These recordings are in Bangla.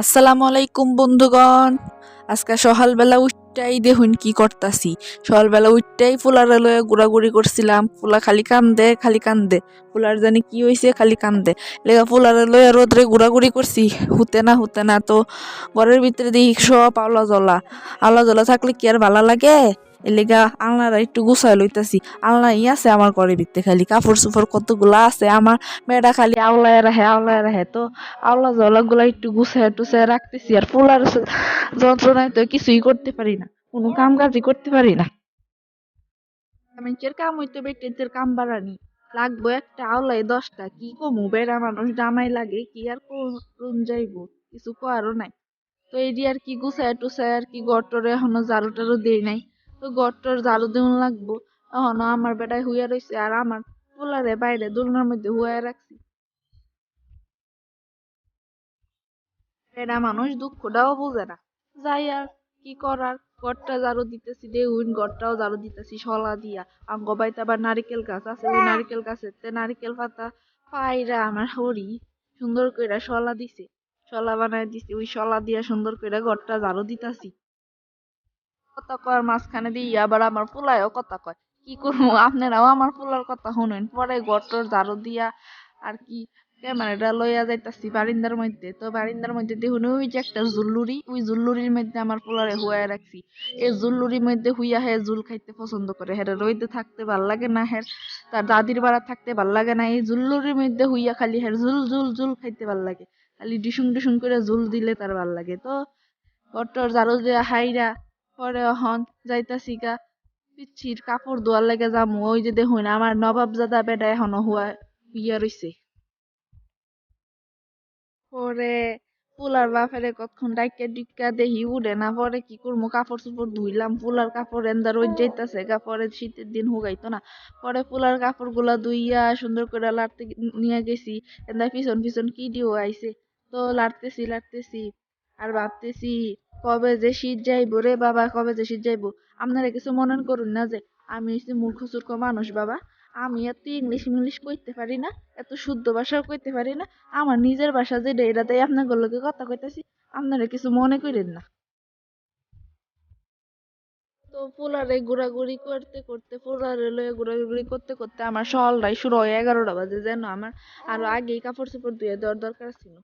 আসসালামু আলাইকুম বন্ধুগণ। আজকে সকালবেলা উঠটাই দেখুন কি করতাছি। সকালবেলা উঠটাই ফুলারে লয়ে ঘোরাঘুরি করছিলাম। ফুলা খালি কান্দে খালি কান্দে, ফুলার জানি কি হয়েছে খালি কান্দে। লেগা ফুলারে লয়ে রোদ্রে ঘোরাঘুরি করছি, হুতে না তো ঘরের ভিতরে দেখি সব আওলা জ্বলা থাকলে কি আর ভালো লাগে। এলেগা আলনারা একটু গুছাই লইতাছি। আলনাই আছে আমার ঘরের ভিতরে, খালি কাপড় চোপড় কতগুলা আছে আমার। মেয়েটা খালি আওলায় রাহে তো আল্লাহ জলা গুলা একটু গুছায় টুছায় রাখতেছি। আর ফুলার যন্ত্রণায় তো কিছুই করতে পারি না, কোনো কাম কাজই করতে পারি না। কাম হইতে বেটের কাম বাড়ানি লাগবো একটা আওলায় 10টা, কি কমু বেড়া মানুষ জামাই লাগে কি আর করুন যাইবো, কিছু করারও নাই। তো এই দিয়ে আর কি গুছায় টুছায় আর কি গটরে এখনো ঝাড়ু টাড়ু দেই নাই। তো গটর ঝাড়ু দেওয়া লাগবো। এখনো আমার বেটায় হুইয়া রয়েছে আর আমার পোলারে বাইরে দোলনার মধ্যে হুয়া রাখছি। এরা মানুষ দুঃখটাও বুঝে না। যাই আর কি করার, ঘরটা ঝাড়ু দিতেছি, দেখুন ঘরটাও ঝাড়ু দিতেছি শলা দিয়া। আঙ্গ বাইতে আবার নারিকেল গাছ আছে, ওই নারিকেল গাছেতে নারিকেল পাতা পাইরা আমার হরি সুন্দর কইরা শলা দিছে, শলা বানাই দিছে, ওই শলা দিয়া সুন্দর কইরা ঘরটা ঝাড়ু দিতাছি। কথা কর মাঝখানে দিয়ে আবার আমার পোলায়ও কথা কয়, কি করবো আপনারাও আমার পোলার কথা শুনেন। পরে ঘরটর ঝাড়ু দিয়া আর কি ক্যামেরাটা লইয়া যাইতাছি বারিন্দার মধ্যে। তো বারিন্দার মধ্যে দেখুন ওই যে একটা জুল্লুরি, ওই জুল্লুরির মধ্যে আমার পোলারে হুয়ায় রাখছি। এই জুল্লুরির মধ্যে হুইয়া হে জুল খাইতে পছন্দ করে, হের রইতে থাকতে ভাল লাগে না, হের তার দাদির বাড়া থাকতে ভাল লাগে না। এই জুল্লুরির মধ্যে হুইয়া খালি হের জুল জুল জুল খাইতে ভাল লাগে, খালি ডিসুং ডিসুং করে জুল দিলে তার ভাল লাগে। তো ঘরটর ঝাড়ু দিয়া হাইরা পরে হন যাইতাছি গা পিচ্ছির কাপড় ধোয়ার লাগে যামু। ওই যে দেখুন আমার নবাবজাদা বেটা এখনো হুইয়া রইছে। পরে পোলার বাপেরে কতক্ষণ ডাইকা ডিক্কা দেহি উড়ে না, পরে কি করবো কাপড় চোপড় ধুইলাম, পোলার কাপড় এন্দা রোজ যাইতাছে গা, পরে শীতের দিন হুগাইতো না। পরে পোলার কাপড় গুলা ধুইয়া সুন্দর করে লাড়তে নিয়ে গেছি। এন্দা পিছন পিছন কি দিও আইছে। তো লাড়তেছি আর ভাবতেছি কবে যে শীত যাইবো রে বাবা, কবে যে শীত যাইবো। আপনারা কিছু মনে করুন না যে আমি হচ্ছে মূর্খ সূর্খ মানুষ বাবা, আমি এত ইংলিশ ইংলিশ কইতে পারি না, এত শুদ্ধ ভাষাও কইতে পারি না। আমার নিজের বাসা যেটা এটাতেই আপনার লগে কথা কইতাছি, আপনারা কিছু মনে করেন না। তো পোলারে ঘোরাঘুরি করতে করতে, পোলারে লয়ে ঘোরাঘুরি করতে করতে আমার সকালটাই শুরু হয় 11টা বাজে, যেন আমার আরো আগেই কাপড় চোপড় ধুয়ে দেওয়ার দরকার ছিল।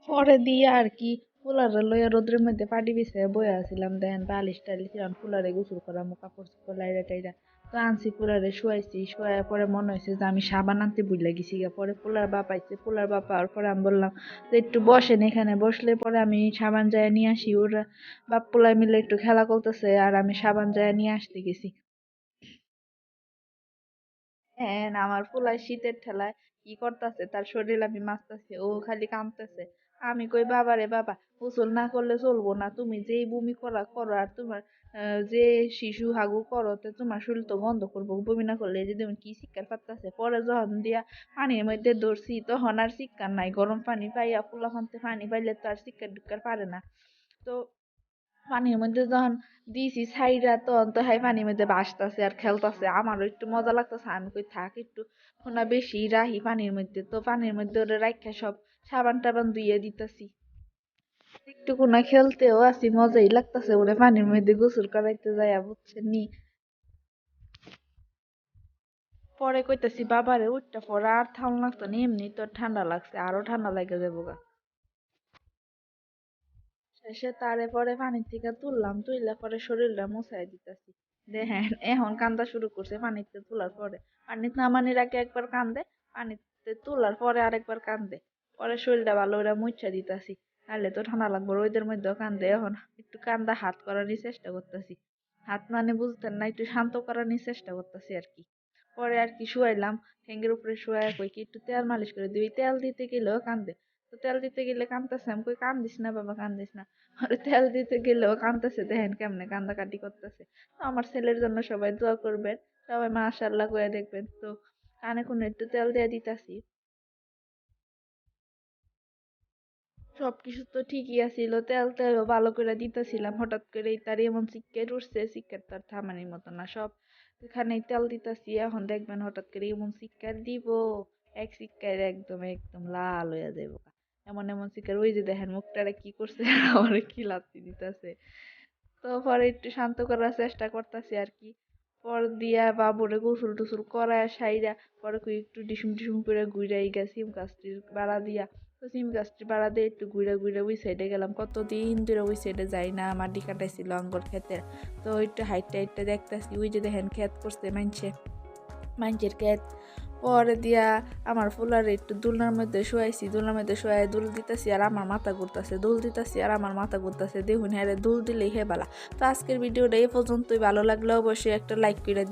পরে দিয়ে আর কি পোলারে লইয়া রোদ্রের মধ্যে পাটি বিছাইয়া বইয়া আছিলাম, দেখেন বালিশ টালিশ এখন পোলারে গোসল করামু, কাপড় চোপড় লাইরা টাইরা তো আনছি, পোলারে শুয়াইছি। শুয়াইয়া পরে মনে হয়েছে যে আমি সাবান আনতে ভুইলা গেছি গা। পরে পোলার বাপ আইছে, পোলার বাপ আর পরে আমি বললাম যে একটু বসেন এখানে, বসলে পরে আমি সাবান যায় নিয়ে আসি। ওরা বাপ পোলায় মিলে একটু খেলা করতেছে আর আমি সাবান যায় নিয়ে আসতে গেছি। হ্যাঁ, না আমার পোলায় শীতের ঠেলায় কি করতেছে, তার শরীর আমি মাখতাছি, ও খালি কাঁদতেছে। আমি কই বাবা রে বাবা, গোসল না করলে চলবো না, তুমি যেই বমি করা করো আর তোমার যে শিশু হাগু করো, তো তোমার শরীর তো বন্ধ করবো, বমি না করলে। এই যে তুমি কি শিক্ষার পারতাছে। পরে যখন দিয়া পানির মধ্যে ধরছি তখন আর শিক্ষার নাই, গরম পানি পাইয়া পোলা ফানতে পানি পাইলে তো আর শিক্ষার ডিক্ষার পারে না। তো পানির মধ্যে যখন দিছি ছাইরা তখন তো হাই পানির মধ্যে ভাসতাছে আর খেলতাছে, আমারও একটু মজা লাগতাছে। আমি কই থাক একটু খোনা বেশি রাহি পানির মধ্যে। তো পানির মধ্যে ওরে রাইখা সব সাবান টাবান ধুইয়া দিতাছি, একটু কোনা খেলতেও আছি, মজাই লাগতাছে ওরে পানির মধ্যে গোসল করাইতে যাইয়া, বুঝছেন নি। পরে কইতাছি বাবারে উঠটা পরে আর ঠান্ডা লাগতো না, এমনি তো ঠান্ডা লাগছে, আরো ঠান্ডা লাগে যাবো গা। শেষে তারে পরে পানির থেকে তুললাম, তুইলা পরে শরীরটা মুছাই দিতেছি। দেখেন এখন কান্দা শুরু করছে পানিতে তোলার পরে। পানিতে নামানির আগে একবার কান্দে, পানিতে তোলার পরে আরেকবার কান্দে। পরে শরীরটা ভালো করে মুছা দিতাছি, নাহলে তো ঠান্ডা লাগবে। রোদের মধ্যেও কান্দে, এখন একটু কান্দা হাত করারই চেষ্টা করতেছি। হাত মানে বুঝতেন না, একটু শান্ত করারই চেষ্টা করতেছি আর কি। পরে আর কি শুয়াইলাম, ঠ্যাঙ্গের উপরে শুয়াই কই কি একটু তেল মালিশ করে দিই। তেল দিতে গেলেও কান্দে। তো তেল দিতে গেলে কান্দতেছে, আমি কই কান্দিস না বাবা কান্দিস না। আর তেল দিতে গেলেও কান্দতেছে, দেখেন কেমনে কান্দাকাটি করতেছে। তো আমার ছেলের জন্য সবাই দোয়া করবেন, সবাই মাশাআল্লাহ করে দেখবেন। তো কানে কোনে একটু তেল দিয়ে দিতাছি। সবকিছু তো ঠিকই আছিল, তেল তেল ভালো করে দিতেছিলাম, হঠাৎ করে তার এমন সিক্কেট উঠছে, সিক্কেট তার থামানির মতো না। সব এখানে তেল দিতেছি, এখন দেখবেন হঠাৎ করে এমন সিক্কেট দিব, এক সিক্কায় একদম একদম লাল হয়ে যাবো। এমন এমন শিকার ওই যে দেখেন মুখটারে কি করছে আমার কি লাথি দিতেছে। তো পরে একটু শান্ত করার চেষ্টা করতেছি আর কি। পর দিয়া বাবুরে গোসল টোসল করায় সাইরা পরে কই একটু ডিসুম ডিসুম করে ঘুরাই গা সিম গাছটির বাড়া দিয়া। তো সিম গাছটির বাড়া দিয়ে একটু ঘুরে ঘুরে ওই সাইডে গেলাম, কতদিন ধরে ওই সাইডে যাই না, মাটি কাটাইছিল আঙ্গর ক্ষেতের। তো একটু হাইটটা হাইটটা দেখতেছি ওই যে দেখেন ক্ষেত করছে মানুষের ক্ষেত। পরে দিয়া আমার ফুলারে একটু দোলনার মধ্যে শোয়াইছি, দোলনার মধ্যে শোয়াই দোল দিতেছি আর আমার মাথা ঘুরতেছে, দোল দিতেছি আর আমার মাথা ঘুরতেছে। দেখুন হ্যাঁ দোল দিলেই হে বালা। তো আজকের ভিডিওটা এই পর্যন্তই, ভালো লাগলে অবশ্যই একটা লাইক করে